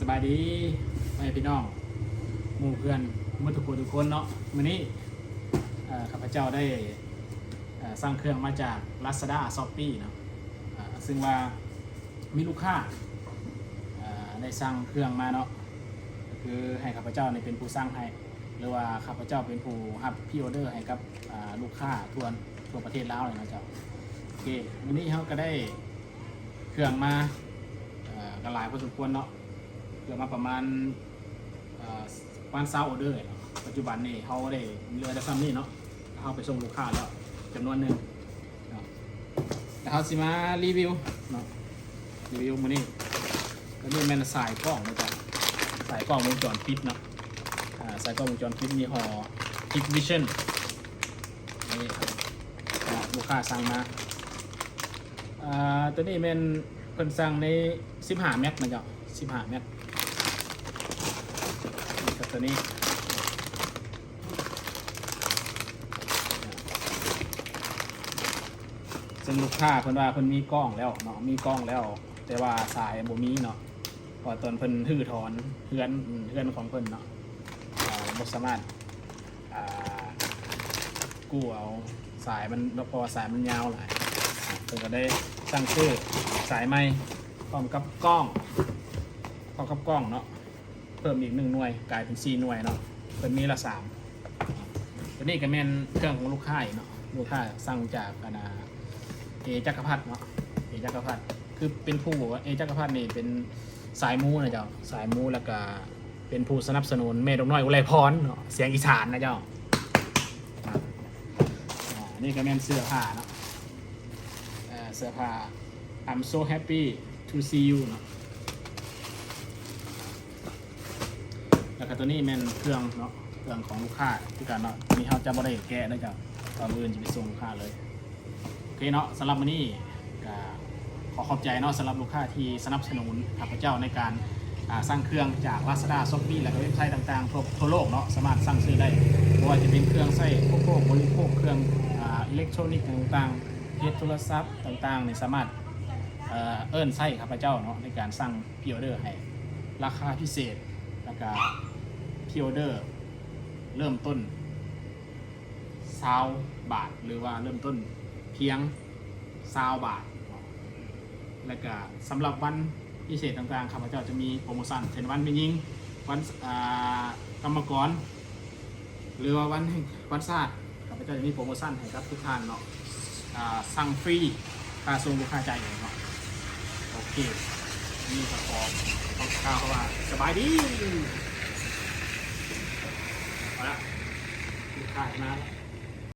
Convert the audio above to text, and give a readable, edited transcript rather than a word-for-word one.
บายดีไปพี่น้องหมู่เพื่อนเมื่อทุกคนเนาะวันนี้ข้าพเจ้าได้สร้างเครื่องมาจาก Lazada Shopee เนาะซึ่งว่ามีลูกค้าได้สั่งเครื่องมาเนาะก็คือให้ข้าพเจ้าเป็นผู้สร้างให้หรือว่าข้าพเจ้าเป็นผู้รับพรีออเดอร์ให้กับลูกค้าทั่วประเทศลาวเลยนะเจ้าโอเควันนี้เขาก็ได้เครื่องมาก็หลายพอสมควรเนาะเกือบมาประมาณ20ออเดอร์เนาะปัจจุบันนี่เขาได้เรือจะซ้ำนี่เนาะเขาไปส่งลูกค้าแล้วจำนวนหนึ่งเนาะแต่เขาสิมารีวิวเนาะรีวิวมื้อนี้ก็นี่แม่นสายกล้องนะจ๊ะสายกล้องวงจรปิดเนาะสายกล้องวงจรปิดมีห่อ Hikvision นี่ครับลูกค้าสั่งมาตัวนี้เป็นเพิ่นสั่งใน15 แม็กนะจ๊ะ15 แม็กกับตัวนี้ซึ่งลูกค้าเพิ่นว่าเพิ่นมีกล้องแล้วเนาะมีกล้องแล้วแต่ว่าสายบ่มีเนาะเพราะตอนเพิ่นถือถอนเฮือนของเพิ่นเนาะบ่สามารถกู้เอาสายมันเพราะว่าสายมันยาวหลายเพิ่นก็ได้สั่งซื้อสายใหม่พร้อมกับกล้องเนาะเพิ่มอีก1 หน่วยกลายเป็น4 หน่วยเนาะเพิ่นมีละ3ตัวนี้ก็แม่นเครื่องของลูกค้าเนาะลูกค้าสั่งจากจักรพรรดิเนาะจักรพรรดิคือเป็นผู้จักรพรรดินี่เป็นสายมูนะเจ้าสายมูแล้วก็เป็นผู้สนับสนุนแม่ดอกน้อยอุไรพรเนาะเสียงอีสานนะเจ้านี่ก็แม่นเสื้อผ้าเนาะเสื้อผ้า I'm so happy to see you เนาะแล้วก็ตัวนี้แม่นเครื่องเนาะเครื่องของลูกค้าที่กันเนาะมีเขาจะบ่ได้แกะนะเจ้าตอนอื่นจะไปส่งลูกค้าเลยโอเคเนาะสำหรับวันนี้ขอขอบใจเนาะสำหรับลูกค้าที่สนับสนุนข้าพเจ้าในการสร้างเครื่องจาก Lazada Shopee และเว็บไซต์ต่างๆทั่วโลกเนาะสามารถสั่งซื้อได้ไม่ว่าจะเป็นเครื่องใช้บริโภคเครื่องอิเล็กทรอนิกส์ต่างๆโทรศัพท์ต่างๆเนี่ยสามารถใช้ข้าพเจ้าเนาะในการสั่งพรีออเดอร์ให้ราคาพิเศษแล้วก็พรีออเดอร์เริ่มต้น20 บาทหรือว่าเริ่มต้นเพียง20 บาทและก็สำหรับวันพิเศษต่างๆข้าพเจ้าจะมีโปรโมชั่นเช่นวันเป็นยิงวันกรรมกรหรือว่าวันศาสตร์ข้าพเจ้าจะมีโปรโมชั่นให้กับทุกท่านเนาะสั่งฟรีค่าส่งลูกค้าใจเองเนาะโอเคนี่ก็ขอข่าวว่าสบายดีเอาละลูกค้ามาแล้ว